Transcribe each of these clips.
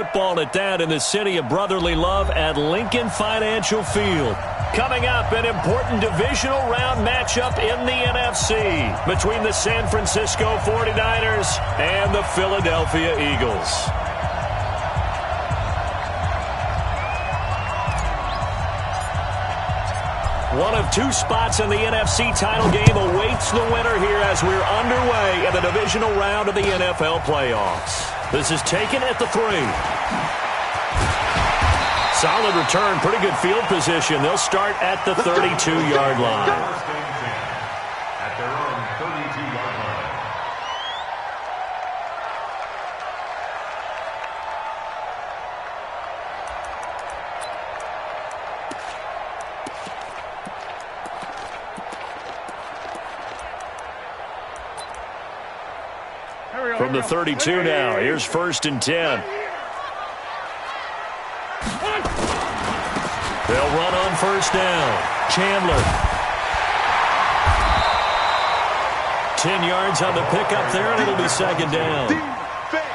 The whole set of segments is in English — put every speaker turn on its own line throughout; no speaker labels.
football at that in the city of brotherly love at Lincoln Financial Field. Coming up, an important divisional round matchup in the NFC between the San Francisco 49ers and the Philadelphia Eagles. One of two spots in the NFC title game awaits the winner here as we're underway in the divisional round of the NFL playoffs. This is taken at the 3. Solid return, pretty good field position. They'll start at the 32-yard line.
At their own 32-yard line.
From the 32 now, here's 1st and 10. They'll run on 1st down. Chandler. 10 yards on the pickup there, and it'll be 2nd down.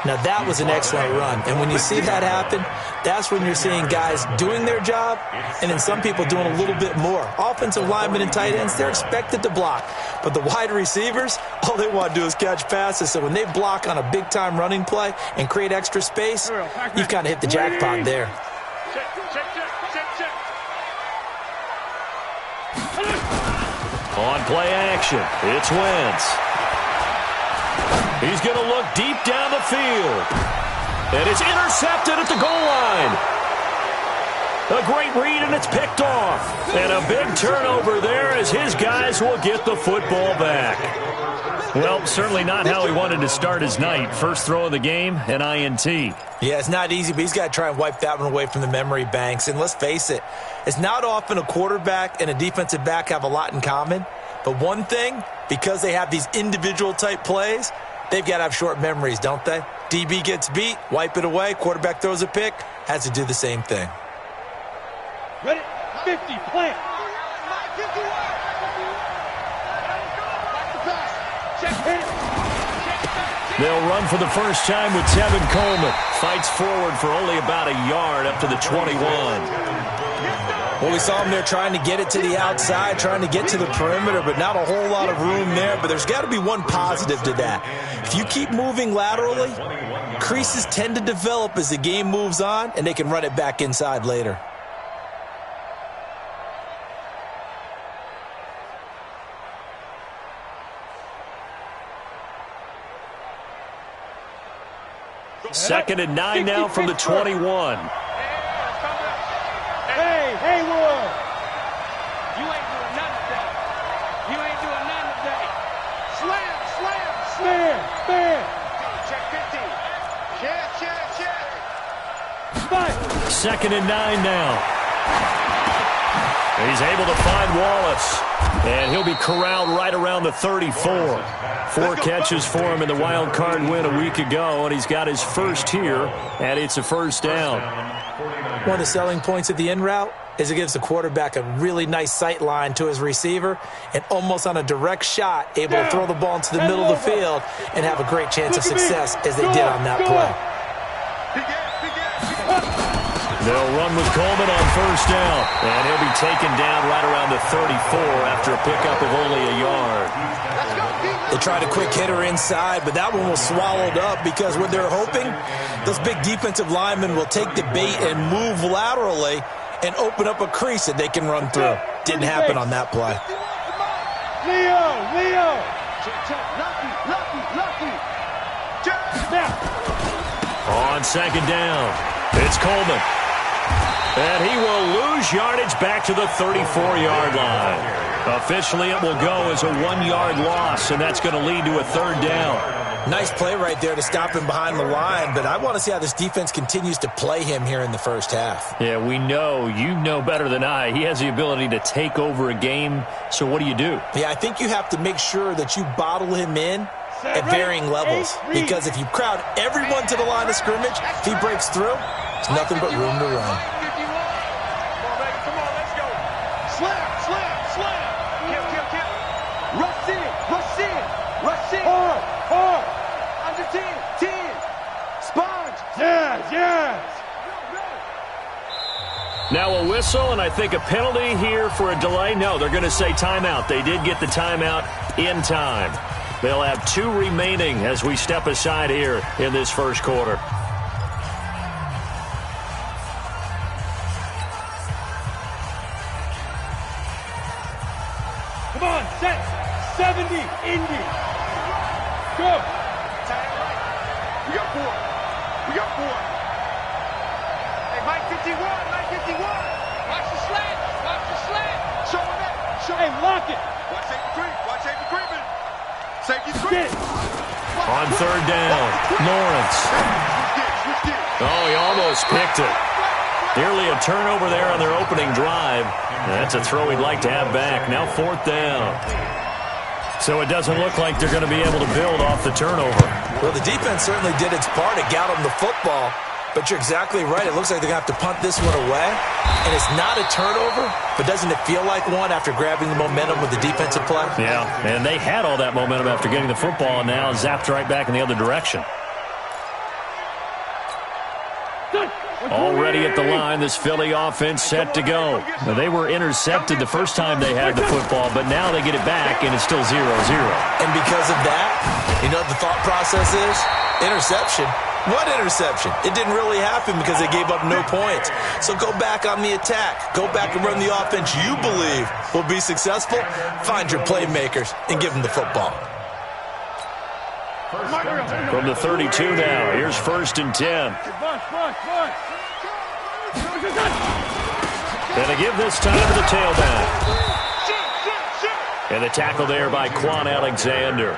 Now, that was an excellent run. And when you see that happen, that's when you're seeing guys doing their job and then some people doing a little bit more. Offensive linemen and tight ends, they're expected to block. But the wide receivers, all they want to do is catch passes. So when they block on a big-time running play and create extra space, you've kind of hit the jackpot there.
On play action, it's Wentz. He's going to look deep down the field. And it's intercepted at the goal line. A great read, and it's picked off. And a big turnover there as his guys will get the football back. Well, certainly not how he wanted to start his night. First throw of the game, an INT.
Yeah, it's not easy, but he's got to try and wipe that one away from the memory banks. And let's face it, it's not often a quarterback and a defensive back have a lot in common. But one thing, because they have these individual type plays, they've got to have short memories, don't they? DB gets beat, wipe it away, quarterback throws a pick, has to do the same thing.
Ready? 50, plant.
They'll run for the first time with Tevin Coleman. Fights forward for only about a yard up to the 21.
Well, we saw him there trying to get it to the outside, trying to get to the perimeter, but not a whole lot of room there. But there's got to be one positive to that. If you keep moving laterally, creases tend to develop as the game moves on, and they can run it back inside later.
Second and 9 now from the 21.
Hey, Wood. You ain't doing nothing today. You ain't doing nothing today. Slam. Spin. Check 50. Check.
Second and 9 now. He's able to find Wallace. And he'll be corralled right around the 34. 4 catches for him in the wild card win a week ago, and he's got his first here, and it's a 1st down.
One of the selling points of the in route is it gives the quarterback a really nice sight line to his receiver and almost on a direct shot able to throw the ball into the middle of the field and have a great chance of success as they did on that play.
They'll run with Coleman on 1st down, and he'll be taken down right around the 34 after a pickup of only a yard.
They tried a quick hitter inside, but that one was swallowed up because what they're hoping, those big defensive linemen will take the bait and move laterally and open up a crease that they can run through. Didn't happen on that play.
Leo.
On 2nd down, it's Coleman. And he will lose yardage back to the 34-yard line. Officially, it will go as a 1-yard loss, and that's going to lead to a 3rd down.
Nice play right there to stop him behind the line, but I want to see how this defense continues to play him here in the first half.
Yeah, we know. You know better than I. He has the ability to take over a game, so what do?
Yeah, I think you have to make sure that you bottle him in at varying levels, because if you crowd everyone to the line of scrimmage, if he breaks through, there's nothing but room to run.
Rush in. Hard. Under 10. Sponge. Yeah.
Now a whistle, and I think a penalty here for a delay. No, they're going to say timeout. They did get the timeout in time. They'll have 2 remaining as we step aside here in this first quarter.
Come on, set. 70, Indy. Go.
We got 4. We got 4.
Hey, Mike 51, Mike 51. Watch the slant. Watch the slant.
Show him that.
Hey, lock it.
Watch safety creep. Watch safety creeping. Safety creep.
On third down, Lawrence.
Switch gears.
Oh, he almost picked it. Nearly a turnover there on their opening drive. That's a throw he'd like to have back. Now fourth down. So it doesn't look like they're going to be able to build off the turnover.
Well, the defense certainly did its part. It got them the football. But you're exactly right. It looks like they're going to have to punt this one away. And it's not a turnover, but doesn't it feel like one after grabbing the momentum with the defensive play?
Yeah, and they had all that momentum after getting the football, and now zapped right back in the other direction. Already at the line, this Philly offense set to go. Now, they were intercepted the first time they had the football, but now they get it back, and it's still 0-0.
And because of that, you know what the thought process is? Interception. What interception? It didn't really happen because they gave up no points. So go back on the attack. Go back and run the offense you believe will be successful. Find your playmakers and give them the football.
From the 32 now, here's 1st and 10. And they give this time to the tailback. And the tackle there by Quan Alexander.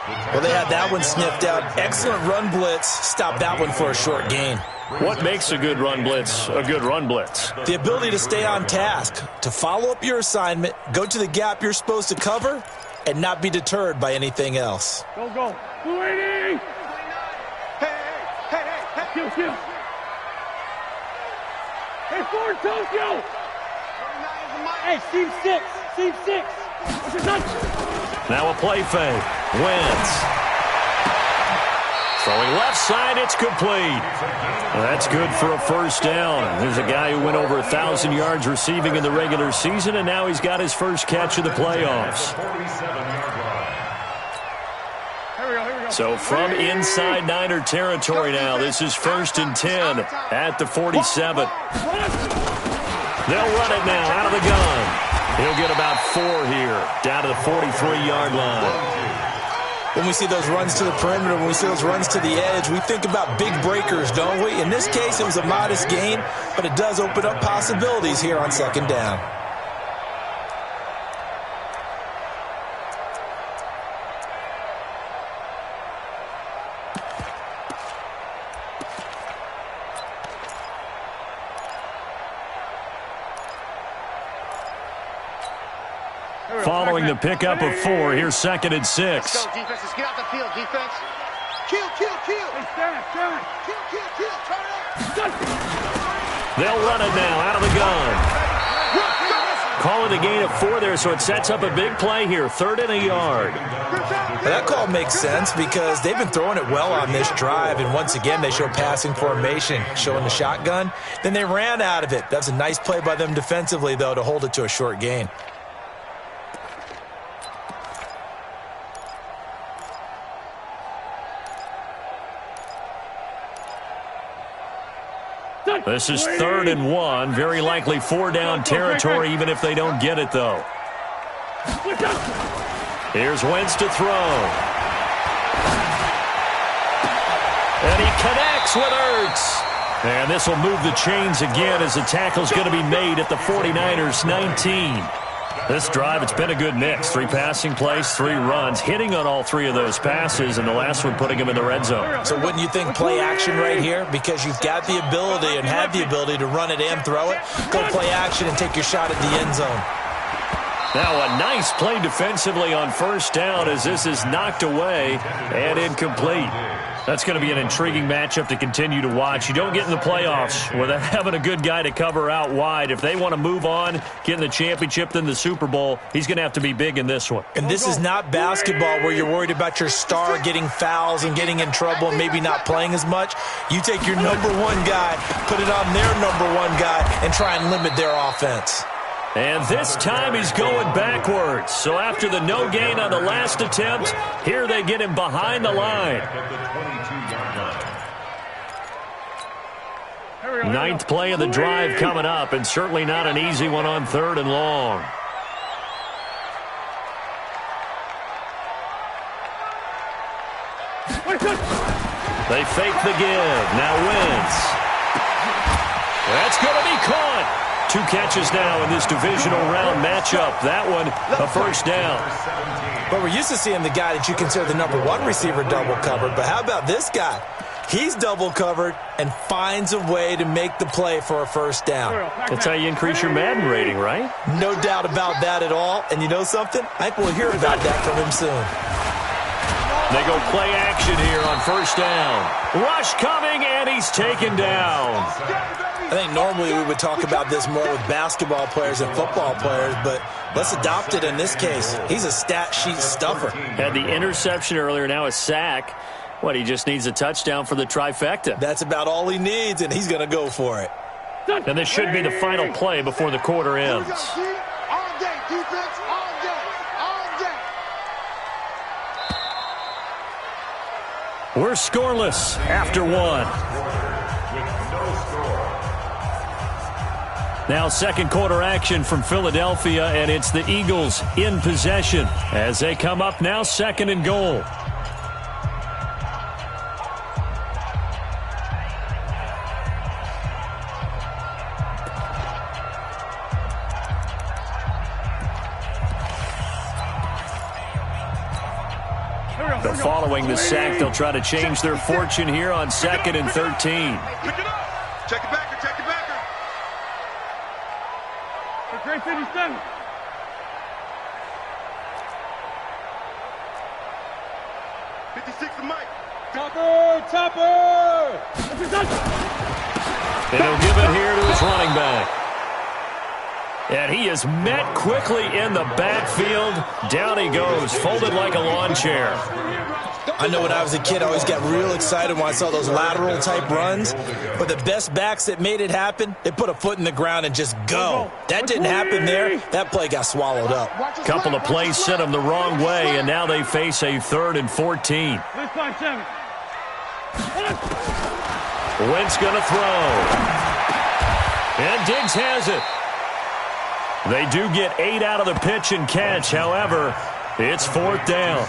Well, they had that one sniffed out. Excellent run blitz. Stop that one for a short gain.
What makes a good run blitz a good run blitz?
The ability to stay on task, to follow up your assignment, go to the gap you're supposed to cover, and not be deterred by anything else.
Go, go. 280. Hey. Kill. Hey, Ford, Tokyo. Hey, seam 6. What's your touch?
Now a play fake. Wentz. Throwing left side, it's complete. That's good for a first down. There's a guy who went over 1,000 yards receiving in the regular season, and now he's got his first catch of the playoffs. So from inside Niner territory now, this is 1st and 10 at the 47. They'll run it now out of the gun. He'll get about 4 here, down to the 43-yard line.
When we see those runs to the perimeter, when we see those runs to the edge, we think about big breakers, don't we? In this case, it was a modest gain, but it does open up possibilities here on 2nd down.
Following the pickup of 4, here's 2nd and 6.
Let's go, defense. Let's get out the field, defense. Kill.
Hey, Sarah.
Kill. Turn it.
They'll run it now out of the gun. Call it a gain of 4 there, so it sets up a big play here, 3rd and a yard.
Well, that call makes sense because they've been throwing it well on this drive, and once again they show passing formation, showing the shotgun. Then they ran out of it. That's a nice play by them defensively, though, to hold it to a short gain.
This is 3rd and 1. Very likely 4-down territory, even if they don't get it, though. Here's Wentz to throw. And he connects with Ertz. And this will move the chains again as the tackle's going to be made at the 49ers 19. This drive, it's been a good mix. 3 passing plays, 3 runs, hitting on all 3 of those passes, and the last one putting him in the red zone.
So wouldn't you think play action right here? Because you've got the ability and have the ability to run it and throw it. Go play action and take your shot at the end zone.
Now a nice play defensively on 1st down as this is knocked away and incomplete. That's going to be an intriguing matchup to continue to watch. You don't get in the playoffs without having a good guy to cover out wide. If they want to move on, get in the championship, then the Super Bowl, he's going to have to be big in this one.
And this is not basketball where you're worried about your star getting fouls and getting in trouble and maybe not playing as much. You take your number one guy, put it on their number one guy, and try and limit their offense.
And this time he's going backwards. So after the no gain on the last attempt, here they get him behind the line. Ninth play of the drive coming up, and certainly not an easy one on 3rd and long. They fake the give. Now Wentz. That's going to be caught. 2 catches now in this divisional round matchup. That one, a first down.
But we're used to seeing the guy that you consider the number one receiver double covered. But how about this guy? He's double covered and finds a way to make the play for a first down.
That's how you increase your Madden rating, right?
No doubt about that at all. And you know something? I think we'll hear about that from him soon.
They go play action here on first down. Rush coming, and he's taken down.
I think normally we would talk about this more with basketball players and football players, but let's adopt it in this case. He's a stat sheet stuffer.
Had the interception earlier, now a sack. What, he just needs a touchdown for the trifecta.
That's about all he needs, and he's going to go for it.
And this should be the final play before the quarter ends.
All day, defense, all day, all day.
We're scoreless after 1. Now second quarter action from Philadelphia, and it's the Eagles in possession as they come up now 2nd and goal. Following the sack, they'll try to change their fortune here on 2nd and 13.
Pick it up. Check it backer, check it backer.
For 357. Topper!
And he'll give it here to his running back. And he is met quickly in the backfield. Down he goes, folded like a lawn chair.
I know when I was a kid, I always got real excited when I saw those lateral type runs. But the best backs that made it happen, they put a foot in the ground and just go. That didn't happen there. That play got swallowed up.
Couple of plays sent them the wrong way, and now they face a 3rd and 14. Wentz going to throw. And Diggs has it. They do get 8 out of the pitch and catch. However, it's 4th down.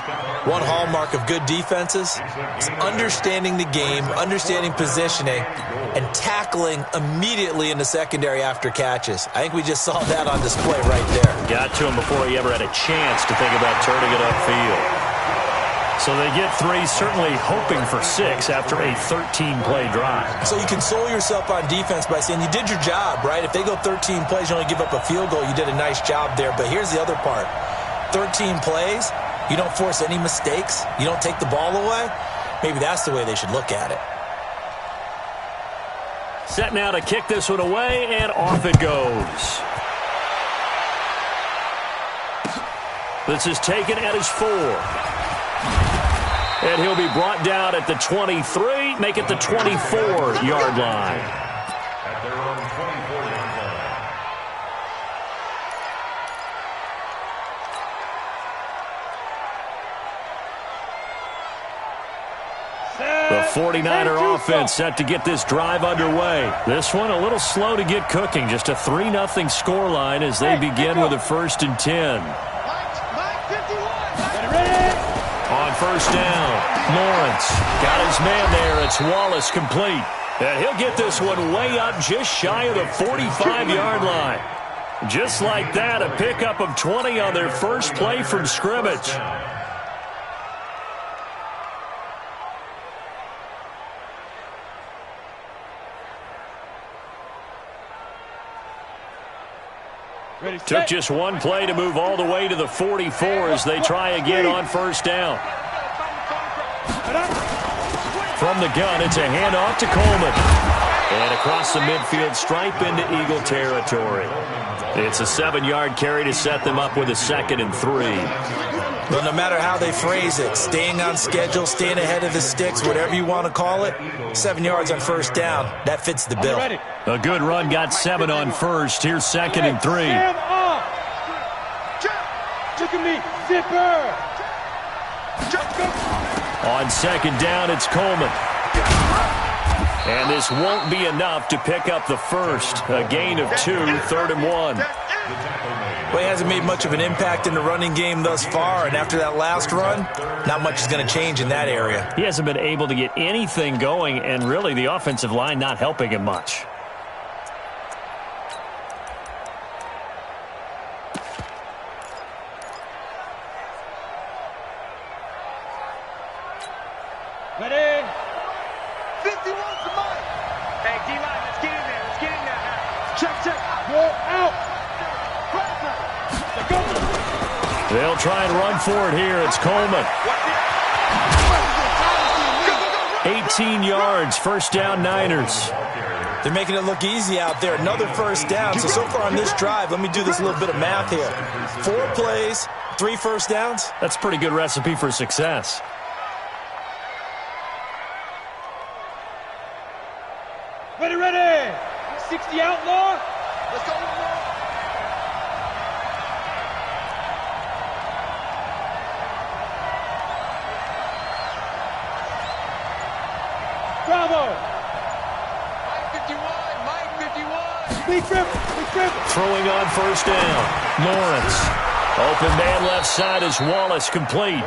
One hallmark of good defenses is understanding the game, understanding positioning, and tackling immediately in the secondary after catches. I think we just saw that on display right there.
Got to him before he ever had a chance to think about turning it upfield. So they get 3, certainly hoping for 6 after a 13-play drive.
So you console yourself on defense by saying you did your job, right? If they go 13 plays, you only give up a field goal, you did a nice job there. But here's the other part. 13 plays, you don't force any mistakes, you don't take the ball away. Maybe that's the way they should look at it.
Set now to kick this one away, and off it goes. This is taken at his 4. And he'll be brought down at the 23, make it the 24-yard line.
At their own 24-yard line.
The 49er offense set to get this drive underway. This one a little slow to get cooking. Just a 3-0 scoreline as they begin with a 1st and 10. On first down, Lawrence got his man there. It's Wallace complete. And he'll get this one way up just shy of the 45-yard line. Just like that, a pickup of 20 on their first play from scrimmage. Took just one play to move all the way to the 44 as they try again on first down. from the gun. It's a handoff to Coleman. And across the midfield stripe into Eagle territory. It's a 7-yard carry to set them up with a 2nd and 3.
Well, no matter how they phrase it, staying on schedule, staying ahead of the sticks, whatever you want to call it, 7 yards on first down, that fits the bill.
A good run got 7 on first. Here's 2nd and 3.
Look at me, zipper.
On 2nd down, it's Coleman. And this won't be enough to pick up the first. A gain of 2, 3rd and 1.
Well, he hasn't made much of an impact in the running game thus far, and after that last run, not much is going to change in that area.
He hasn't been able to get anything going, and really the offensive line not helping him much.
Ready?
51's the mark.
Hey, D-line, let's get in there. Let's get in there now. Check. Roll out.
They'll try and run for it here. It's Coleman. 18 yards, first down Niners.
They're making it look easy out there. Another first down. So far on this drive, let me do this little bit of math here. 4 plays, 3 first downs.
That's a pretty good recipe for success.
Ready. 60 outlaw.
Let's go.
Bravo.
Mike 51.
Big trip.
Throwing on first down. Lawrence. Open man left side is Wallace, complete.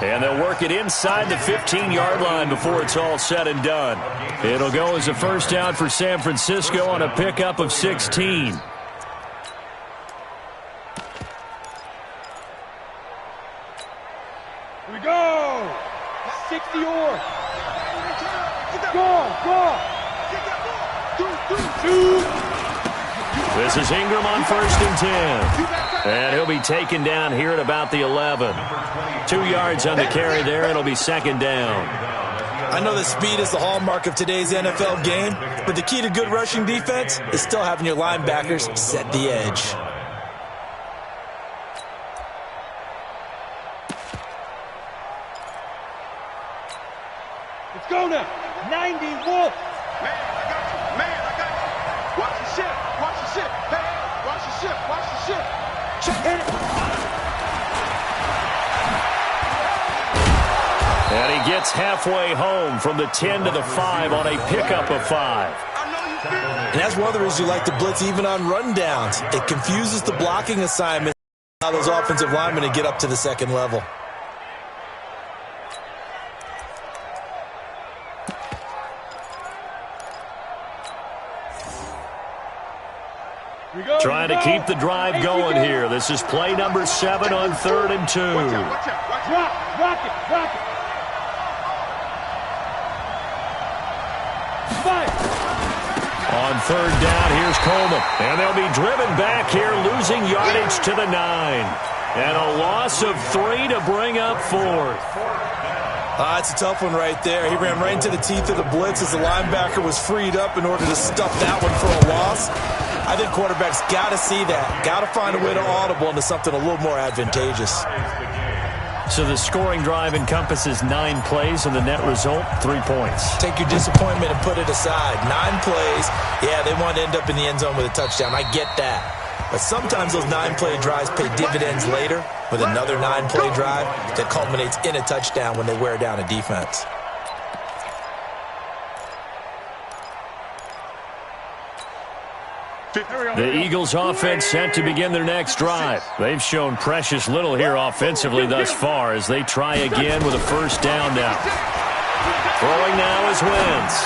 And they'll work it inside the 15-yard line before it's all said and done. It'll go as a first down for San Francisco on a pickup of 16.
Here we go. 60 or. Go.
This is Ingram on 1st and 10. And he'll be taken down here at about the 11. 2 yards on the carry there. It'll be 2nd down.
I know that speed is the hallmark of today's NFL game, but the key to good rushing defense is still having your linebackers set the edge.
Let's go now. 90 Wolf.
Man, I got you. Watch the ship. Hey, watch the ship.
Check it.
And he gets halfway home from the 10 to the 5 on a pickup of 5.
I know you feel it.
And that's one of the reasons you like to blitz even on rundowns. It confuses the blocking assignment, allow those offensive linemen to get up to the 2nd level.
Trying to keep the drive going here. This is play number 7 on 3rd and 2.
Watch out.
Rock it. Five.
On 3rd down, here's Coleman. And they'll be driven back here, losing yardage to the 9. And a loss of 3 to bring up 4th.
It's a tough one right there. He ran right into the teeth of the blitz as the linebacker was freed up in order to stuff that one for a loss. I think quarterbacks got to see that. Got to find a way to audible into something a little more advantageous.
So the scoring drive encompasses 9 plays, and the net result, 3 points.
Take your disappointment and put it aside. 9 plays. Yeah, they want to end up in the end zone with a touchdown. I get that. But sometimes those 9-play drives pay dividends later with another 9-play drive that culminates in a touchdown when they wear down a defense.
The Eagles offense set to begin their next drive. They've shown precious little here offensively thus far as they try again with a first down now. Throwing now is Wentz.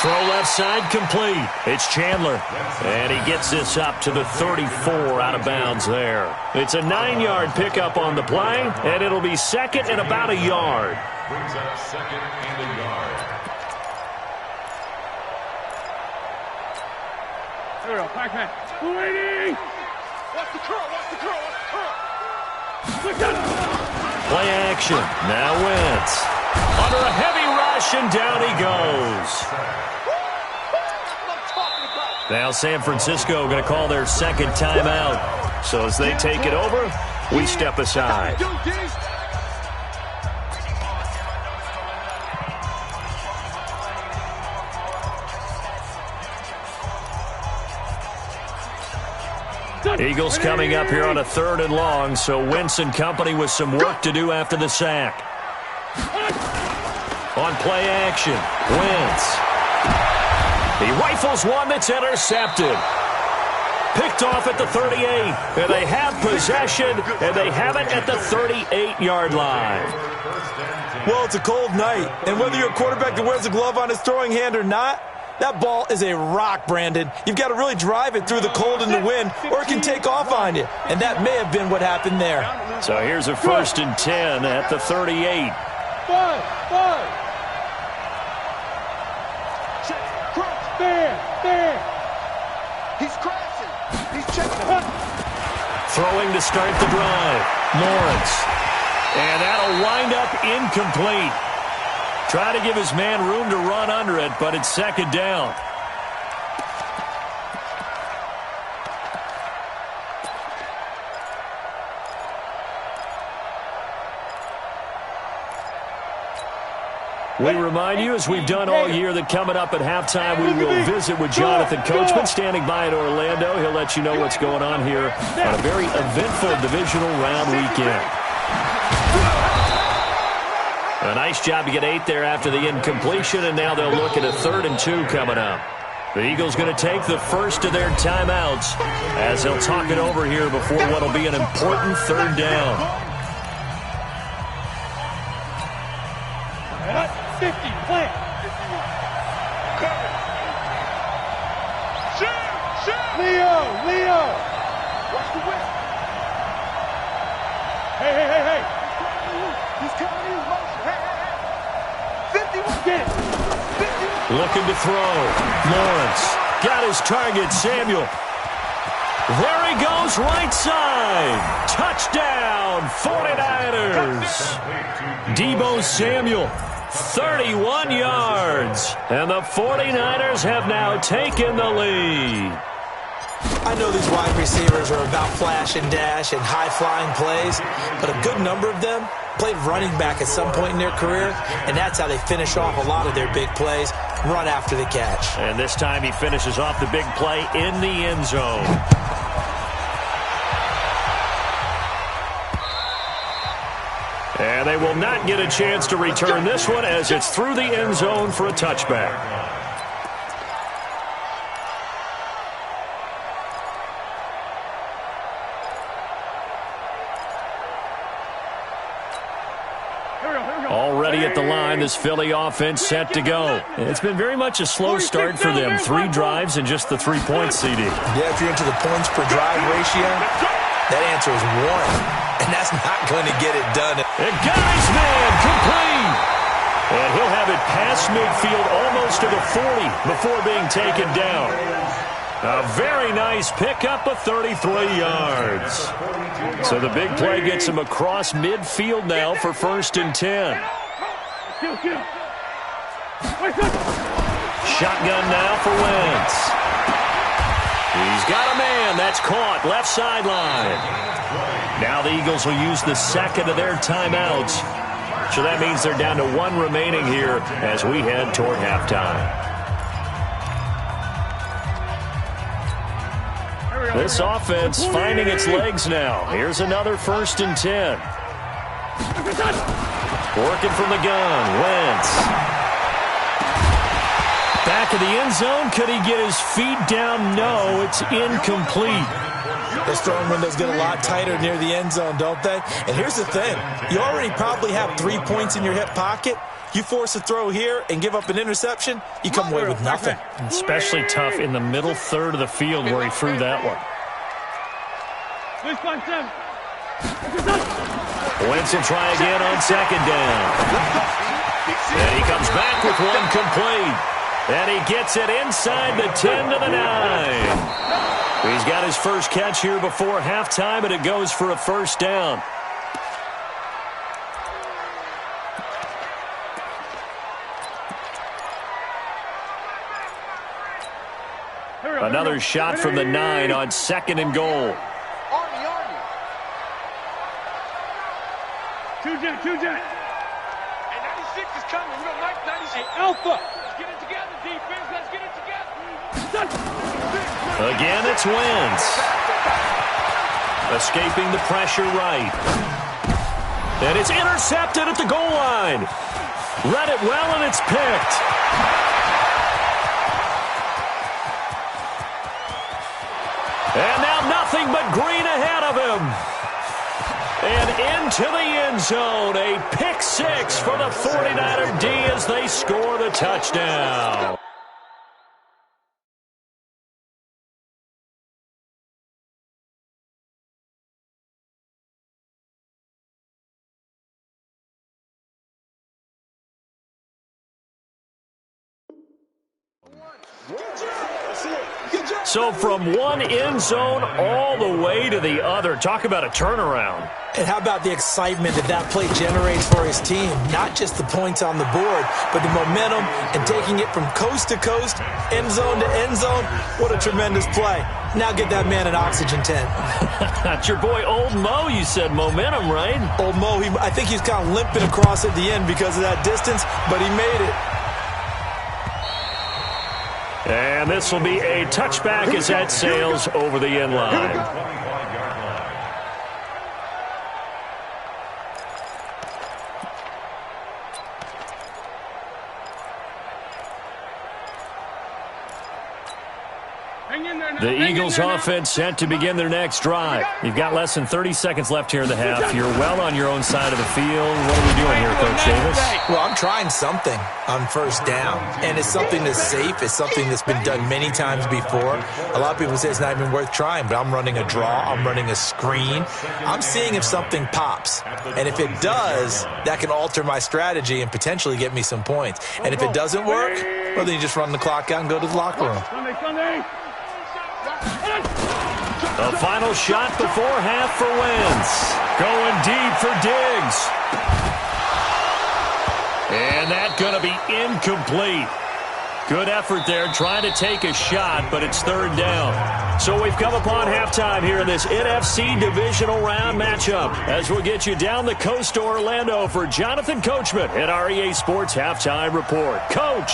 Throw left side complete. It's Chandler. And he gets this up to the 34 out of bounds there. It's a 9-yard pickup on the play, and it'll be 2nd and about a yard.
Brings up 2nd and a yard.
Here we go. Pac-Man. 280.
Watch the curl.
Play action. Now Wentz. Under a heavy rush, and down he goes. Now San Francisco going to call their second timeout. So as they take it over, we step aside. Eagles coming up here on a 3rd and long, so Wentz and company with some work to do after the sack. On play action, Wentz. He rifles one that's intercepted. Picked off at the 38, and they have possession, and they have it at the 38-yard line.
Well, it's a cold night, and whether you're a quarterback that wears a glove on his throwing hand or not, that ball is a rock, Brandon. You've got to really drive it through the cold and the wind, or it can take off on you. And that may have been what happened there.
So here's a 1st and 10 at the 38.
Stand. He's crashing. He's checking.
Throwing to start the drive. Lawrence. And that'll wind up incomplete. Try to give his man room to run under it, but it's 2nd down. We remind you, as we've done all year, that coming up at halftime, we will visit with Jonathan Coachman standing by in Orlando. He'll let you know what's going on here on a very eventful divisional round weekend. A nice job to get 8 there after the incompletion, and now they'll look at a 3rd and 2 coming up. The Eagles going to take the first of their timeouts as they'll talk it over here before what will be an important 3rd down.
50, plant. Shoot. Leo.
Watch the whip.
Hey.
He's coming in motion. Hey. 51.
Get it.
Looking to throw. Lawrence got his target, Samuel. There he goes, right side. Touchdown, 49ers. Deebo Samuel, 31 yards. And the 49ers have now taken the lead.
I know these wide receivers are about flash and dash and high-flying plays, but a good number of them played running back at some point in their career, and that's how they finish off a lot of their big plays, run after the catch.
And this time he finishes off the big play in the end zone. And they will not get a chance to return this one as it's through the end zone for a touchback. Already at the line, this Philly offense set to go. It's been very much a slow start for them. 3 drives and just the 3-point CD.
Yeah, if you're into the points per drive ratio, that answer is 1. And that's not going to get it done.
And guy's man complete. And he'll have it past midfield almost to the 40 before being taken down. A very nice pickup of 33 yards. So the big play gets him across midfield now for 1st and 10. Shotgun now for Wentz. He's got a man. That's caught. Left sideline. Now the Eagles will use the 2nd of their timeouts. So that means they're down to 1 remaining here as we head toward halftime. This offense finding its legs now. Here's another 1st and 10. Working from the gun, Wentz. Back of the end zone. Could he get his feet down? No, it's incomplete.
Those throwing windows get a lot tighter near the end zone, don't they? And here's the thing. You already probably have 3 points in your hip pocket. You force a throw here and give up an interception, you come away with nothing.
Especially tough in the middle 3rd of the field where he threw that one. Wentz will try again on 2nd down. And he comes back with one complete. And he gets it inside the 10 to the 9. He's got his first catch here before halftime, and it goes for a 1st down. Another shot from the 9 on 2nd and goal.
Army.
Two jet.
Hey, 96 is coming. We got Mike 96.
Hey, Alpha.
Let's get it together, defense. Let's get it together.
Again, it's Wentz. Escaping the pressure right. And it's intercepted at the goal line. Read it well, and it's picked. And now nothing but green ahead of him. And into the end zone. A pick 6 for the 49er D as they score the touchdown. So from one end zone all the way to the other. Talk about a turnaround.
And how about the excitement that play generates for his team? Not just the points on the board, but the momentum and taking it from coast to coast, end zone to end zone. What a tremendous play. Now get that man an oxygen tent.
That's your boy Old Mo, you said. Momentum, right?
Old Mo, I think he's kind of limping across at the end because of that distance, but he made it.
And this will be a touchback as that sails over the end line. The Eagles offense set to begin their next drive. You've got less than 30 seconds left here in the half. You're well on your own side of the field. What are we doing here, Coach Davis?
Well, I'm trying something on first down, and it's something that's safe. It's something that's been done many times before. A lot of people say it's not even worth trying, but I'm running a draw. I'm running a screen. I'm seeing if something pops, and if it does, that can alter my strategy and potentially get me some points. And if it doesn't work, well, then you just run the clock out and go to the locker room.
Sunday.
The final shot before half for Wentz. Going deep for Diggs. And that's going to be incomplete. Good effort there trying to take a shot, but it's third down. So we've come upon halftime here in this NFC divisional round matchup as we'll get you down the coast to Orlando for Jonathan Coachman at our EA Sports Halftime Report. Coach.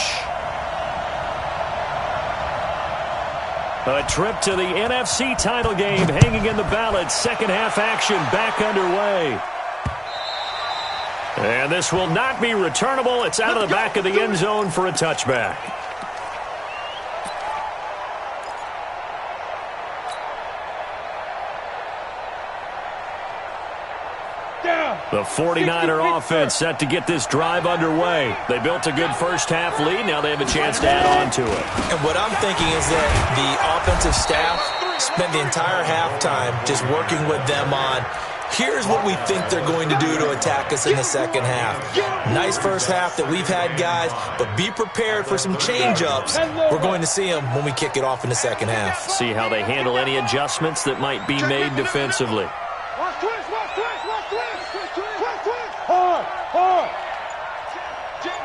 A trip to the NFC title game hanging in the balance. Second half action back underway. And this will not be returnable. It's out of the back of the end zone for a touchback. The 49er offense set to get this drive underway. They built a good first half lead. Now they have a chance to add on to it.
And what I'm thinking is that the offensive staff spent the entire halftime just working with them on, here's what we think they're going to do to attack us in the second half. Nice first half that we've had, guys, but be prepared for some change-ups. We're going to see them when we kick it off in the second half.
See how they handle any adjustments that might be made defensively.
Hard.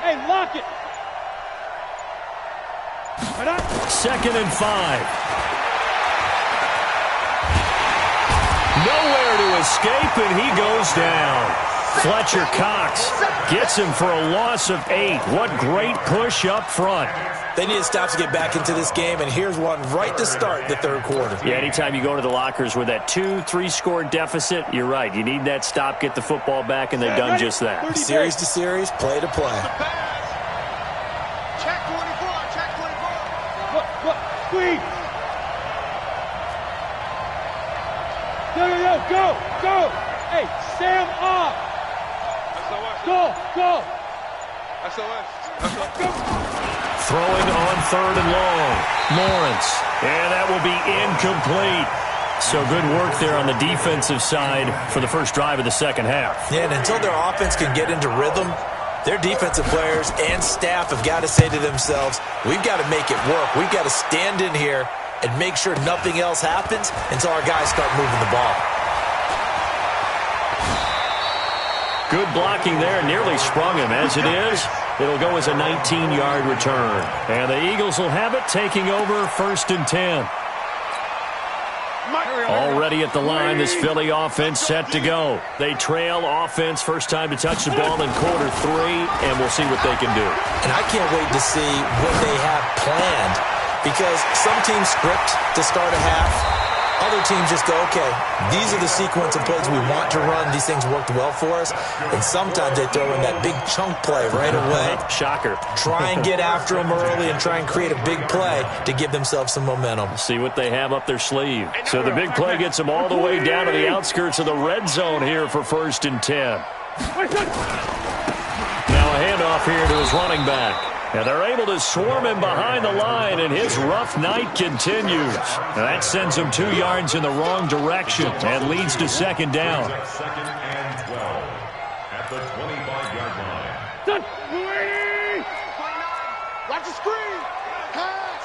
Hey, lock it.
2nd and 5. Nowhere to escape, and he goes down. Fletcher Cox gets him for a loss of 8. What great push up front.
They need to stop to get back into this game, and here's one right to start the third quarter.
Yeah, anytime you go to the lockers with that 2-3 score deficit, you're right. You need that stop, get the football back, and they've done just that.
Series to series, play to play.
Check 24. Check 24.
Look, squeeze. Go. Hey, Sam off. Go.
SOS.
Throwing on 3rd and long. Lawrence. And that will be incomplete. So good work there on the defensive side for the first drive of the second half.
Yeah, and until their offense can get into rhythm, their defensive players and staff have got to say to themselves, we've got to make it work. We've got to stand in here and make sure nothing else happens until our guys start moving the ball.
Good blocking there, nearly sprung him. As it is, it'll go as a 19-yard return. And the Eagles will have it, taking over 1st and 10. Already at the line, this Philly offense set to go. They trail offense, first time to touch the ball in quarter 3, and we'll see what they can do.
And I can't wait to see what they have planned, because some teams script to start a half. Other teams just go, okay, these are the sequence of plays we want to run. These things worked well for us. And sometimes they throw in that big chunk play right away.
Shocker.
Try and get after them early and try and create a big play to give themselves some momentum.
See what they have up their sleeve. So the big play gets them all the way down to the outskirts of the red zone here for 1st and 10. Now a handoff here to his running back. And they're able to swarm him behind the line, and his rough night continues. Now that sends him 2 yards in the wrong direction and leads to 2nd down.
2nd and 12 at the 25-yard line.
Watch the screen. Pass.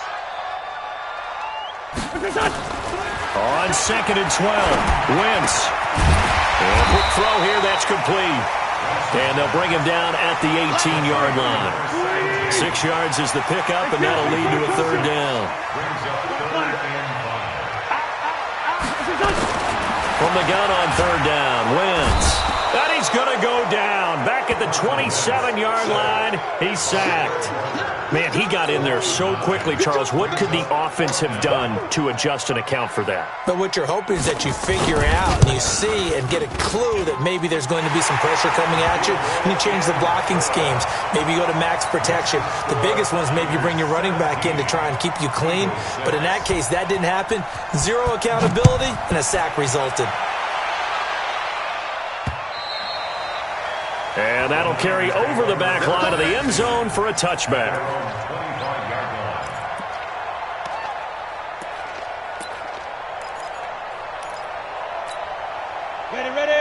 On 2nd and 12, Wentz. And a quick throw here, that's complete. And they'll bring him down at the 18-yard line. 6 yards is the pickup, and that'll lead to a 3rd down. From the gun on 3rd down, Wentz. And he's going to go down. Back at the 27-yard line, he's sacked. Man, he got in there so quickly, Charles. What could the offense have done to adjust and account for that?
But what you're hoping is that you figure out and you see and get a clue that maybe there's going to be some pressure coming at you, and you change the blocking schemes. Maybe you go to max protection. The biggest one is maybe you bring your running back in to try and keep you clean. But in that case, that didn't happen. 0 accountability, and a sack resulted.
And that'll carry over the back line of the end zone for a touchback.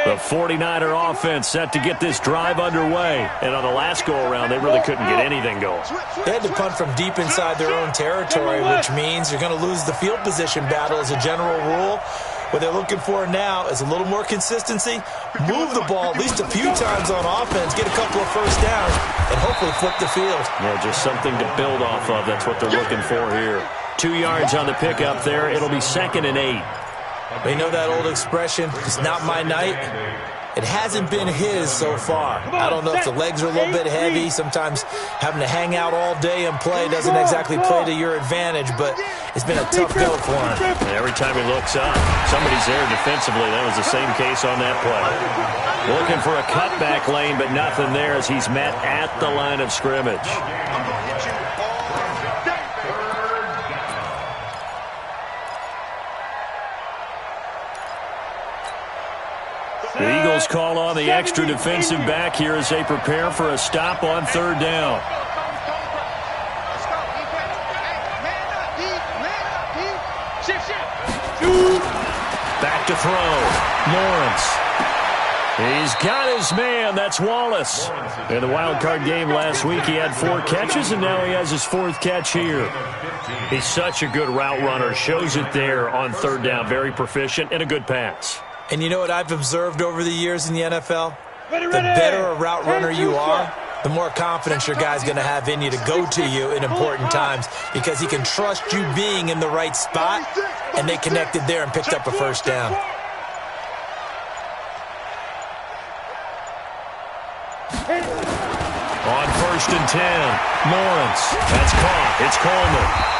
The 49er offense set to get this drive underway. And on the last go-around, they really couldn't get anything going.
They had to punt from deep inside their own territory, which means you're going to lose the field position battle as a general rule. What they're looking for now is a little more consistency, move the ball at least a few times on offense, get a couple of first downs, and hopefully flip the field.
Yeah, just something to build off of. That's what they're looking for here. 2 yards on the pickup there. It'll be 2nd and 8.
But you know that old expression, it's not my night? It hasn't been his so far. I don't know if the legs are a little bit heavy. Sometimes having to hang out all day and play doesn't exactly play to your advantage, but it's been a tough go for him.
And every time he looks up, somebody's there defensively. That was the same case on that play. Looking for a cutback lane, but nothing there as he's met at the line of scrimmage. The Eagles call on the extra defensive back here as they prepare for a stop on 3rd down. Back to throw. Lawrence. He's got his man. That's Wallace. In the wild card game last week, he had 4 catches, and now he has his 4th catch here. He's such a good route runner. Shows it there on 3rd down. Very proficient and a good pass.
And you know what I've observed over the years in the NFL? The better a route runner you are, the more confidence your guy's going to have in you to go to you in important times, because he can trust you being in the right spot, and they connected there and picked up a first down.
On 1st and 10, Lawrence. That's caught. It's Coleman.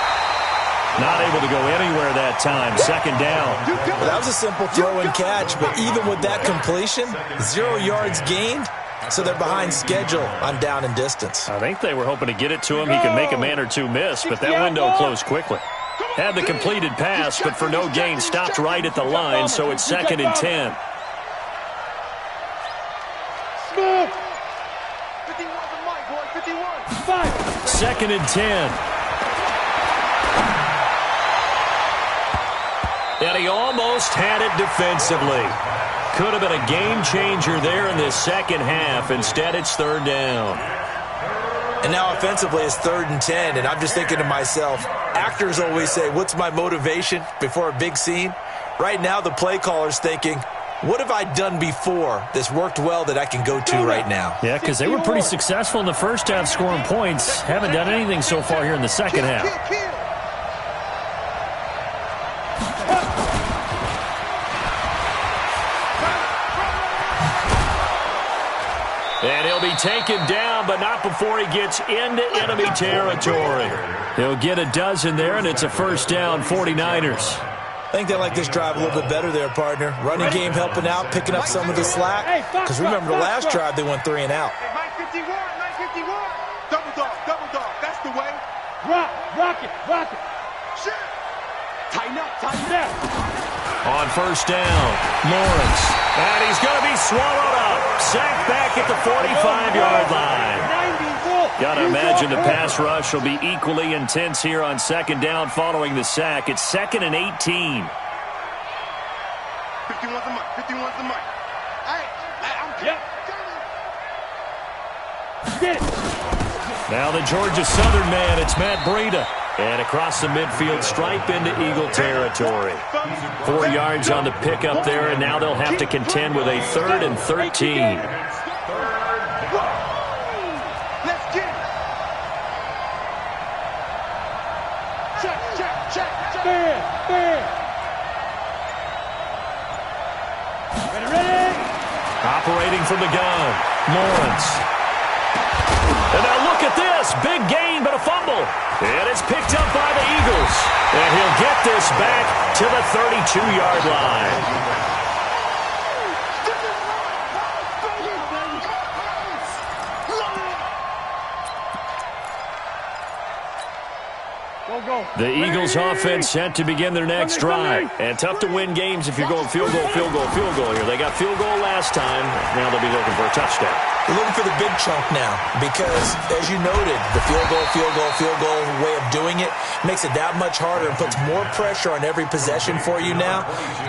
Not able to go anywhere that time. 2nd down.
Well, that was a simple throw and catch, but even with that completion, 0 yards gained, so they're behind schedule on down and distance.
I think they were hoping to get it to him. He could make a man or two miss, but that window closed quickly. Had the completed pass, but for no gain, stopped right at the line, so it's 2nd and 10. 2nd and 10. And he almost had it defensively. Could have been a game changer there in this second half. Instead, it's 3rd down.
And now offensively it's 3rd and 10, and I'm just thinking to myself, actors always say, what's my motivation before a big scene? Right now the play caller's thinking, What have I done before that's worked well that I can go to right now?
Yeah, because they were pretty successful in the first half scoring points. Haven't done anything so far here in the second half. And he'll be taken down, but not before he gets into enemy territory. He'll get a dozen there, and it's a first down, 49ers.
I think they like this drive a little bit better there, partner. Running game helping out, picking up some of the slack. Because remember, the last drive, they went 3 and out.
951, 951. Double dog, that's the way.
Rock it.
Shit. Tighten up.
On first down, Lawrence. And he's going to be swallowed up. Sacked back at the 45-yard line. Got to imagine the pass rush will be equally intense here on second down following the sack. It's 2nd and 18.
51's the mic.
Yep. Get it.
Now the Georgia Southern man, it's Matt Breida. And across the midfield stripe into Eagle territory. 4 yards on the pickup there, and now they'll have to contend with a 3rd and 13.
Let's get it. Check.
Fair. Ready.
Operating from the gun, Lawrence. And now look at this. Big gain, but a fumble. And it's picked up by the Eagles. And he'll get this back to the 32-yard line. The Eagles offense set to begin their next drive. And tough to win games if you're going field goal here. They got field goal last time. Now they'll be looking for a touchdown.
They're looking for the big chunk now because, as you noted, the field goal way of doing it makes it that much harder and puts more pressure on every possession for you now.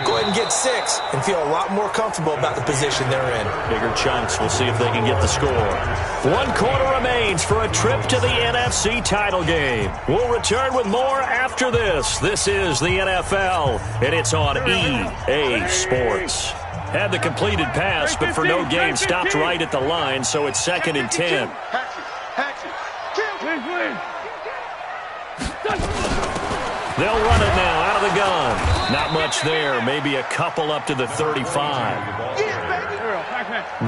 Go ahead and get 6 and feel a lot more comfortable about the position they're in.
Bigger chunks. We'll see if they can get the score. 1 quarter remains for a trip to the NFC title game. We'll return with more after this. This is the NFL, and it's on EA Sports. Had the completed pass, but for no gain, stopped right at the line, so it's 2nd and 10.
Hatchet.
They'll run it now out of the gun. Not much there, maybe a couple up to the 35.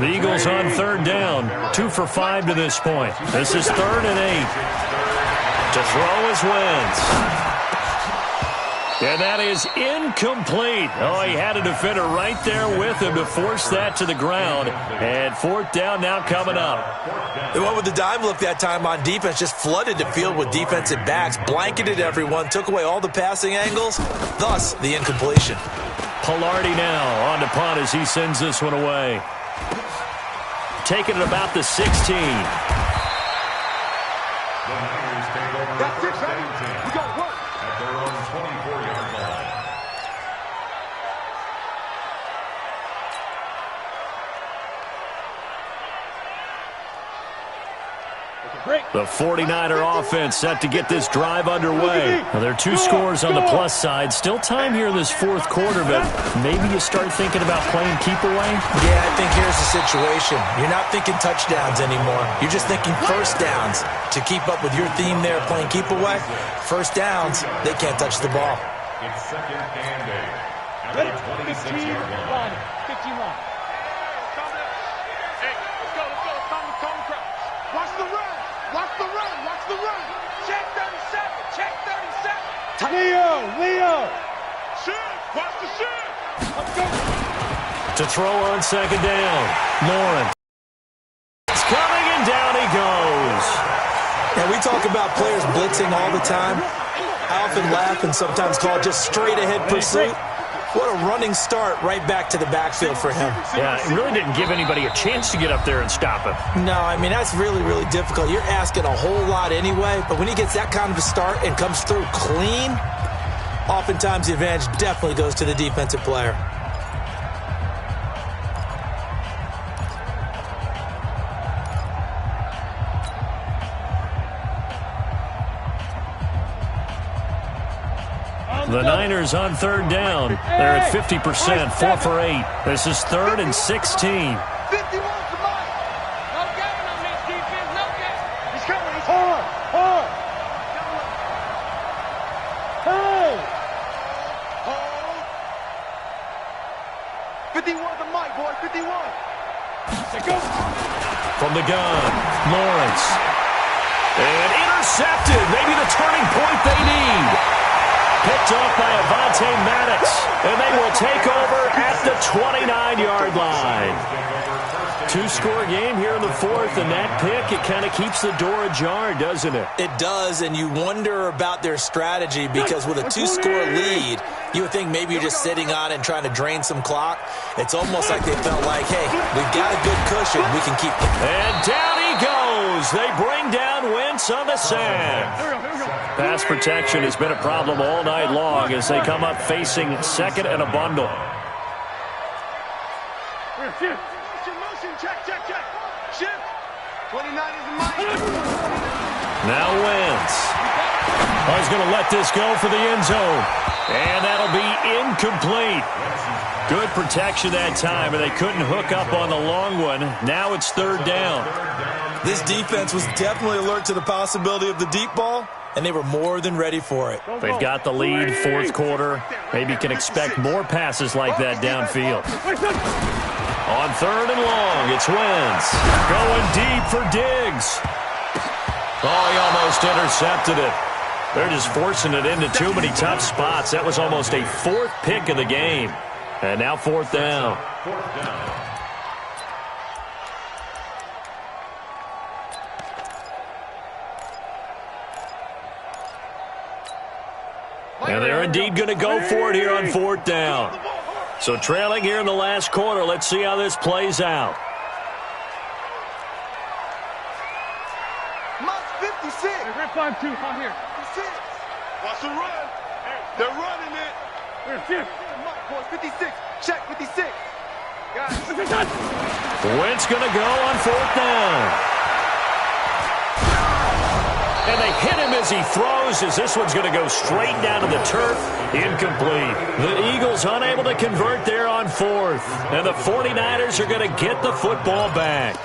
The Eagles on 3rd down, 2 for 5 to this point. This is 3rd and 8. To throw is Wentz. And that is incomplete. Oh, he had a defender right there with him to force that to the ground. And 4th down now coming up.
They went with the dime look that time on defense, just flooded the field with defensive backs, blanketed everyone, took away all the passing angles, thus the incompletion.
Pilardi now on to punt as he sends this one away. Taking it about the 16.
That's it, baby. We got to work.
At their own 24-yard line.
The 49er offense set to get this drive underway. Now, there are 2 scores on the plus side. Still time here in this 4th quarter, but maybe you start thinking about playing keep away?
Yeah, I think here's the situation. You're not thinking touchdowns anymore. You're just thinking first downs. To keep up with your theme there, playing keep away, first downs, they can't touch the ball.
It's 2nd and 8. At the 26-yard line.
15 line.
Hey, let's go. Calm the crowd. Watch the run. Check 37.
Leo.
Shit. Watch the shit.
Let's go.
To throw on 2nd down, Lawrence. It's coming, and down he goes.
And we talk about players blitzing all the time. I often laugh and sometimes call it just straight-ahead pursuit. What a running start right back to the backfield for him.
Yeah, it really didn't give anybody a chance to get up there and stop him.
No, I mean, that's really, really difficult. You're asking a whole lot anyway, but when he gets that kind of a start and comes through clean, oftentimes the advantage definitely goes to the defensive player.
The Niners on third down. They're at 50%, 4 for 8. This is 3rd and 16.
51 to Mike.
No game on this defense. No game.
He's coming. He's
Hard. Hey.
Hold. 51 to Mike, boy. 51.
From the gun, Lawrence. And intercepted. Maybe the turning point they need. Picked off by Avonte Maddox. And they will take over at the 29-yard line. 2-score game here in the 4th, and that pick, it kind of keeps the door ajar, doesn't it?
It does, and you wonder about their strategy because with a 2-score lead, you would think maybe you're just sitting on it and trying to drain some clock. It's almost like they felt like, hey, we've got a good cushion. We can keep it.
And down he goes. They bring down Wentz on the sack. Pass protection has been a problem all night long as they come up facing 2nd and a bundle.
Motion. Check. Shift. 29 is the Mike.
Now Wentz. Oh, he's going to let this go for the end zone. And that'll be incomplete. Good protection that time, and they couldn't hook up on the long one. Now it's 3rd down.
This defense was definitely alert to the possibility of the deep ball, and they were more than ready for it.
They've got the lead, 4th quarter. Maybe can expect more passes like that downfield. On 3rd and long, it's Wentz. Going deep for Diggs. Oh, he almost intercepted it. They're just forcing it into too many tough spots. That was almost a 4th pick of the game. And now 4th down. And they're indeed going to go for it here on 4th down. So trailing here in the last quarter. Let's see how this plays out.
Mike's 56.
Red 5-2. I'm here.
56. Watch the run. They're running it.
We're 5th.
Mike, boys, 56. Check, 56. Guys.
Wentz going to go on 4th down. And they hit him as he throws, as this one's going to go straight down to the turf. Incomplete. The Eagles unable to convert there on 4th. And the 49ers are going to get the football back.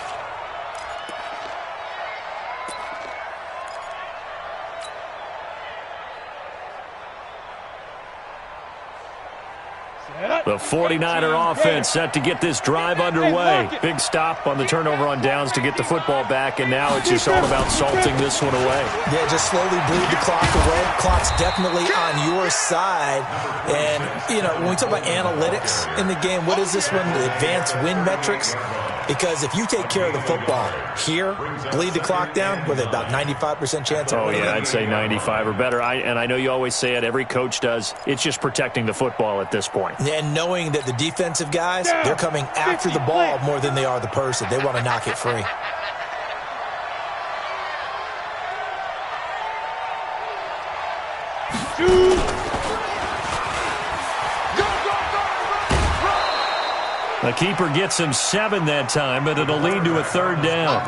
The 49er offense set to get this drive underway. Big stop on the turnover on downs to get the football back, and now it's just all about salting this one away.
Yeah, just slowly bleed the clock away. Clock's definitely on your side. And, you know, when we talk about analytics in the game, what is this one? The advanced win metrics? Because if you take care of the football here, bleed the clock down, with about 95% chance of winning.
Oh, yeah, I'd say 95 or better. And I know you always say it, every coach does. It's just protecting the football at this point.
And knowing that the defensive guys, they're coming after the ball more than they are the person. They want to knock it free.
The keeper gets him 7 that time, but it'll lead to a 3rd down.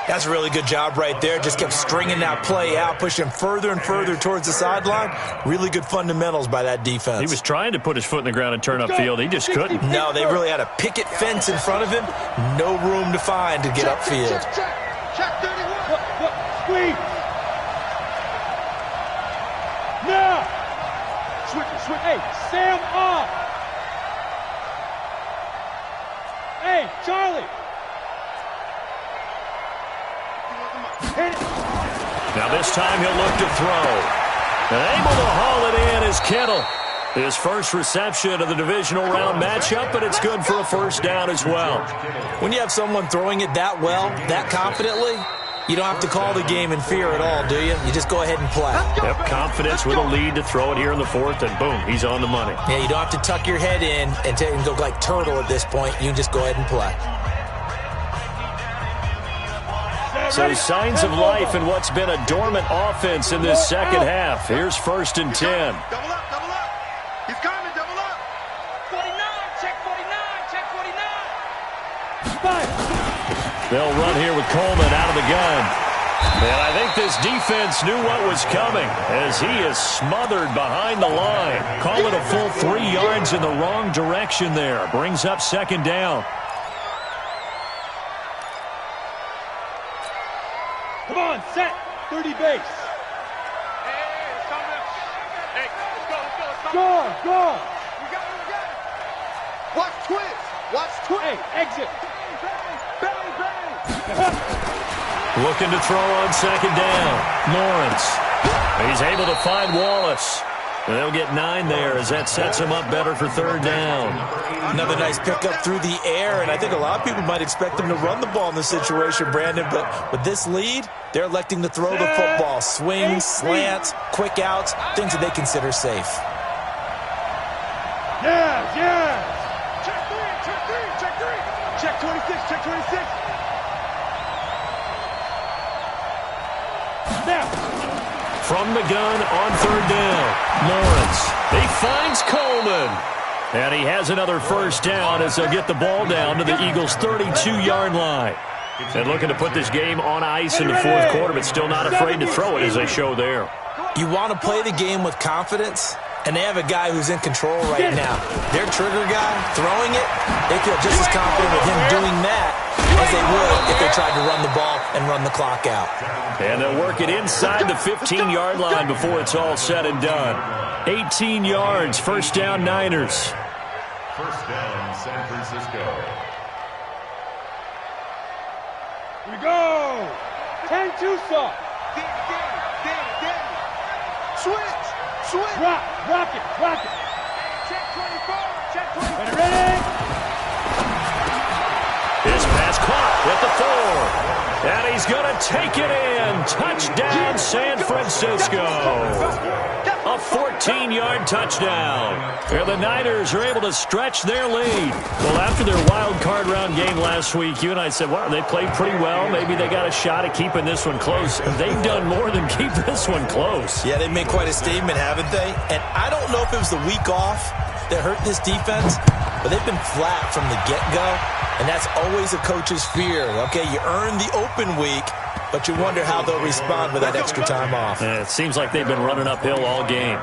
That's a really good job right there. Just kept stringing that play out, pushing further and further towards the sideline. Really good fundamentals by that defense.
He was trying to put his foot in the ground and turn upfield. He just couldn't.
No, they really had a picket fence in front of him. No room to find to get upfield.
Check 31.
Squeeze. Now.
Switch.
Hey, Sam off. Hey, Charlie.
Now this time he'll look to throw. And able to haul it in is Kittle. His first reception of the divisional round matchup, but it's good for a 1st down as well.
When you have someone throwing it that well, that confidently, you don't have to call the game in fear at all, do you? You just go ahead and play.
Yep, confidence with a lead to throw it here in the 4th, and boom, he's on the money.
Yeah, you don't have to tuck your head in and go like turtle at this point. You can just go ahead and play.
So signs of life in what's been a dormant offense in this second half. Here's 1st and 10.
Double up. He's coming, double up.
49, check 49.
They'll run here with Coleman out of the gun. And I think this defense knew what was coming as he is smothered behind the line. Call it a full 3 yards in the wrong direction there. Brings up second down.
Come on, set. 30 base.
Hey, let's go.
Score, score.
We got it. Watch twins. Watch twins.
Hey, exit.
Bang, bang.
Looking to throw on second down. Lawrence. He's able to find Wallace. They'll get 9 there as that sets him up better for third down.
Another nice pickup through the air, and I think a lot of people might expect him to run the ball in this situation, Brandon, but with this lead, they're electing to throw the football. Swings, slants, quick outs, things that they consider safe.
Yes, yes.
Check 3. Check 26.
Snap.
From the gun on third down. Lawrence. He finds Coleman. And he has another first down as they'll get the ball down to the Eagles' 32-yard line. And looking to put this game on ice in the fourth quarter, but still not afraid to throw it as they show there.
You want to play the game with confidence, and they have a guy who's in control right now. Their trigger guy, throwing it, they feel just as confident with him doing that as they would if they tried to run the ball and run the clock out.
And they'll work it inside the 15-yard line before it's all said and done. 18 yards, first down Niners.
First down, San Francisco.
Here we go. 10 Tucson.
Danny. Switch.
Rock it.
Check 24.
Ready.
His pass caught at the 4. And he's going to take it in. Touchdown, San Francisco. A 14-yard touchdown. And the Niners are able to stretch their lead. Well, after their wild card round game last week, you and I said, well, they played pretty well. Maybe they got a shot at keeping this one close. They've done more than keep this one close.
Yeah, they made quite a statement, haven't they? And I don't know if it was the week off that hurt this defense, but they've been flat from the get-go. And that's always a coach's fear. Okay, you earn the open week, but you wonder how they'll respond with that extra time off.
Yeah, it seems like they've been running uphill all game.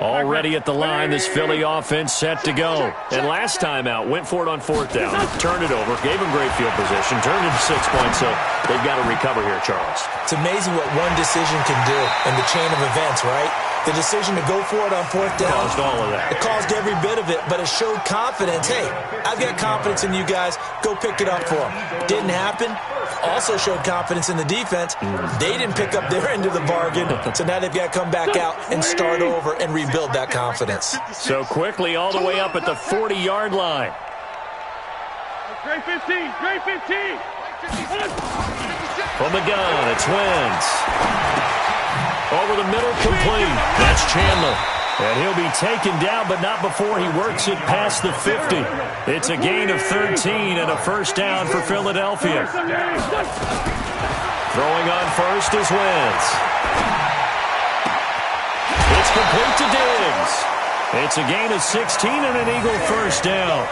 Already at the line, this Philly offense set to go. And last time out, went for it on fourth down, turned it over, gave them great field position, turned it to 6 points, so they've got to recover here, Charles.
It's amazing what one decision can do in the chain of events, right? The decision to go for it on fourth down.
Caused all of that.
It caused every bit of it, but it showed confidence. Hey, I've got confidence in you guys. Go pick it up for them. Didn't happen. Also showed confidence in the defense. They didn't pick up their end of the bargain, so now they've got to come back out and start over and rebuild that confidence.
So quickly all the way up at the 40-yard line.
Great 15.
From the gun, it's Wentz. Over the middle, complete. That's Chandler. And he'll be taken down, but not before he works it past the 50. It's a gain of 13 and a first down for Philadelphia. Throwing on first is Wentz. It's complete to Diggs. It's a gain of 16 and an Eagle first down.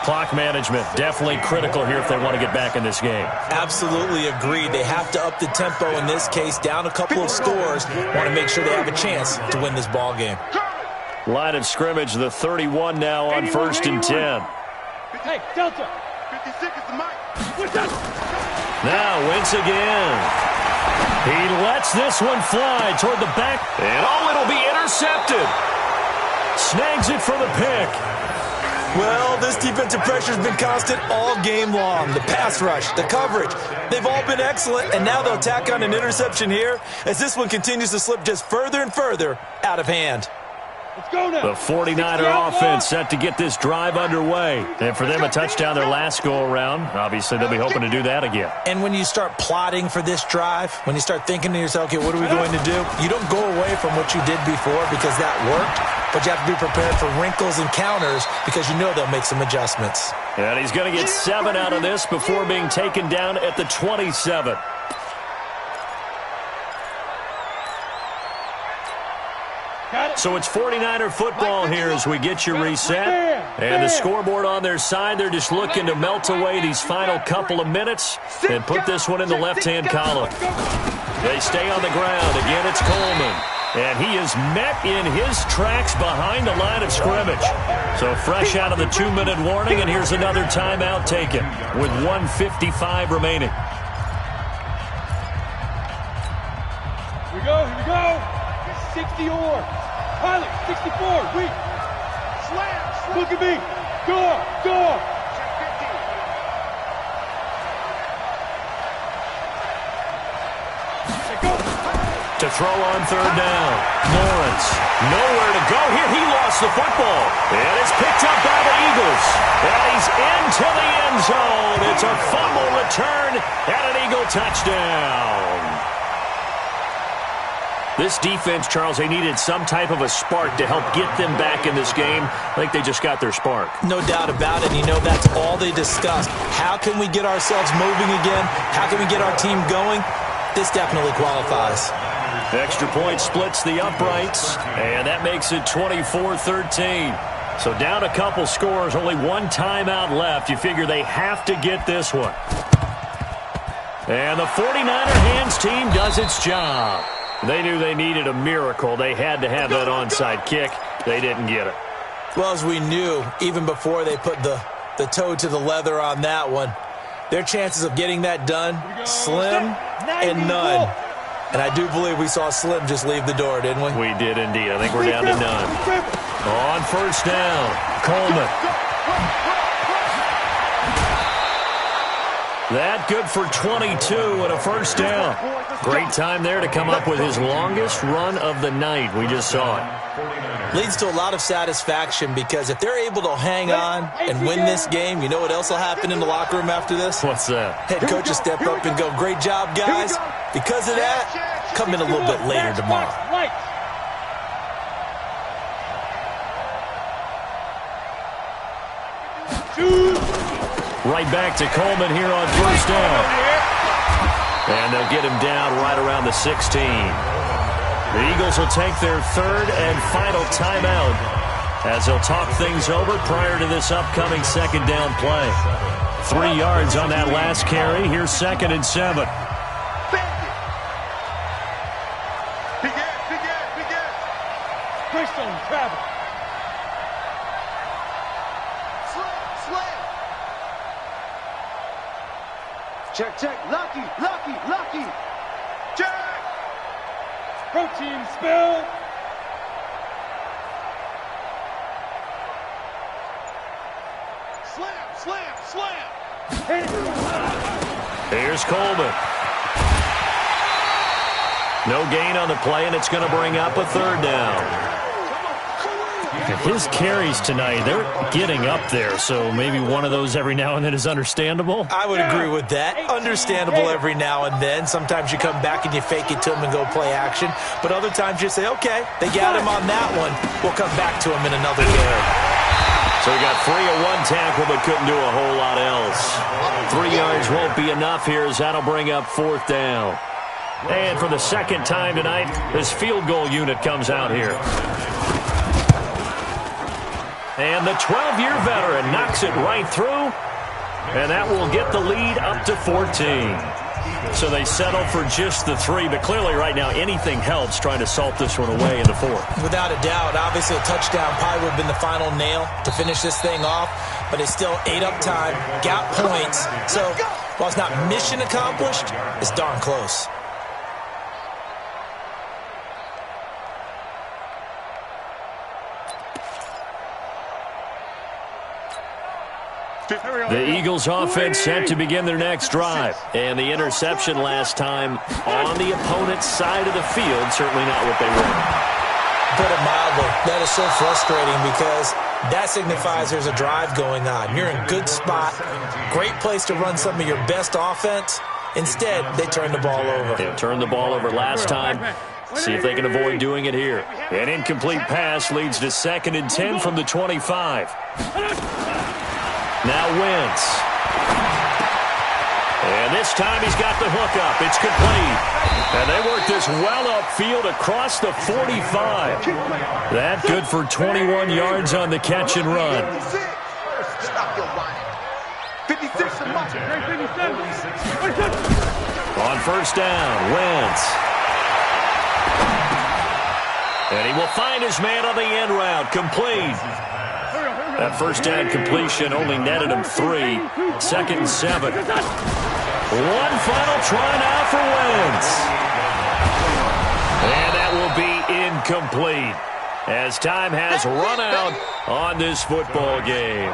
Clock management definitely critical here if they want to get back in this game.
Absolutely agreed. They have to up the tempo in this case, down a couple of scores. Want to make sure they have a chance to win this ball game.
Line of scrimmage, the 31 now on first and 10.
Hey, Delta.
56 is the mic.
Now Wentz again. He lets this one fly toward the back. And it'll be intercepted. Snags it for the pick.
Well, this defensive pressure has been constant all game long. The pass rush, the coverage, they've all been excellent, and now they'll tack on an interception here as this one continues to slip just further and further out of hand.
Let's go now.
The 49er offense set to get this drive underway. And for them, a touchdown their last go-around. Obviously, they'll be hoping to do that again.
And when you start plotting for this drive, when you start thinking to yourself, okay, what are we going to do? You don't go away from what you did before because that worked, but you have to be prepared for wrinkles and counters because you know they'll make some adjustments.
And he's going to get 7 out of this before being taken down at the 27. So it's 49er football here as we get you reset. And the scoreboard on their side, they're just looking to melt away these final couple of minutes and put this one in the left-hand column. They stay on the ground. Again, it's Coleman. And he is met in his tracks behind the line of scrimmage. So fresh out of the 2-minute warning, and here's another timeout taken with 1:55 remaining.
Here we go. 60 or. Pilot, 64, weak. Slam. Look at me. Go.
To throw on third down. Lawrence, nowhere to go here. He lost the football. And it's picked up by the Eagles. And he's into the end zone. It's a fumble return and an Eagle touchdown. This defense, Charles, they needed some type of a spark to help get them back in this game. I think they just got their spark.
No doubt about it. You know, that's all they discussed. How can we get ourselves moving again? How can we get our team going? This definitely qualifies.
Extra point splits the uprights, and that makes it 24-13. So down a couple scores, only one timeout left. You figure they have to get this one. And the 49er hands team does its job. They knew they needed a miracle. They had to have that onside kick. They didn't get it.
Well, as we knew, even before they put the toe to the leather on that one, their chances of getting that done, slim and none. And I do believe we saw Slim just leave the door, didn't we?
We did indeed. I think we're down to none. On first down, Coleman. That good for 22 and a first down. Great time there to come up with his longest run of the night. We just saw it.
Leads to a lot of satisfaction because if they're able to hang on and win this game, you know what else will happen in the locker room after this?
What's that?
Head coach will step up and go, great job, guys. Because of that, come in a little bit later tomorrow.
Right back to Coleman here on first down. And they'll get him down right around the 16. The Eagles will take their third and final timeout as they'll talk things over prior to this upcoming second down play. 3 yards on that last carry. Here's 2nd and 7.
Christian travel. Check. Lucky. Check. Protein spill. Slam.
Here's Coleman. No gain on the play, and it's going to bring up a third down. His carries tonight, they're getting up there, so maybe one of those every now and then is understandable.
I would agree with that. Understandable every now and then. Sometimes you come back and you fake it to him and go play action. But other times you say, okay, they got him on that one. We'll come back to him in another game.
So he got free of one tackle but couldn't do a whole lot else. 3 yards won't be enough here as that'll bring up fourth down. And for the second time tonight, this field goal unit comes out here. And the 12-year veteran knocks it right through, and that will get the lead up to 14. So they settle for just the 3, but clearly right now anything helps trying to salt this one away in the 4th.
Without a doubt, obviously a touchdown probably would have been the final nail to finish this thing off, but it's still ate up time, got points. So while it's not mission accomplished, it's darn close.
The Eagles offense set to begin their next drive. And the interception last time on the opponent's side of the field, certainly not what they wanted.
Put it mildly, that is so frustrating because that signifies there's a drive going on. You're in a good spot, great place to run some of your best offense. Instead, they turn the ball over.
They turned the ball over last time. See if they can avoid doing it here. An incomplete pass leads to 2nd and 10 from the 25. Now Wentz. And this time he's got the hook up. It's complete. And they work this well upfield across the 45. That good for 21 yards on the catch and run.
56. Stop your running. 56 and much.
On first down, Wentz. And he will find his man on the end route. Complete. That first down completion only netted him 3. 2nd and 7. One final try now for Wentz. And that will be incomplete as time has run out on this football game.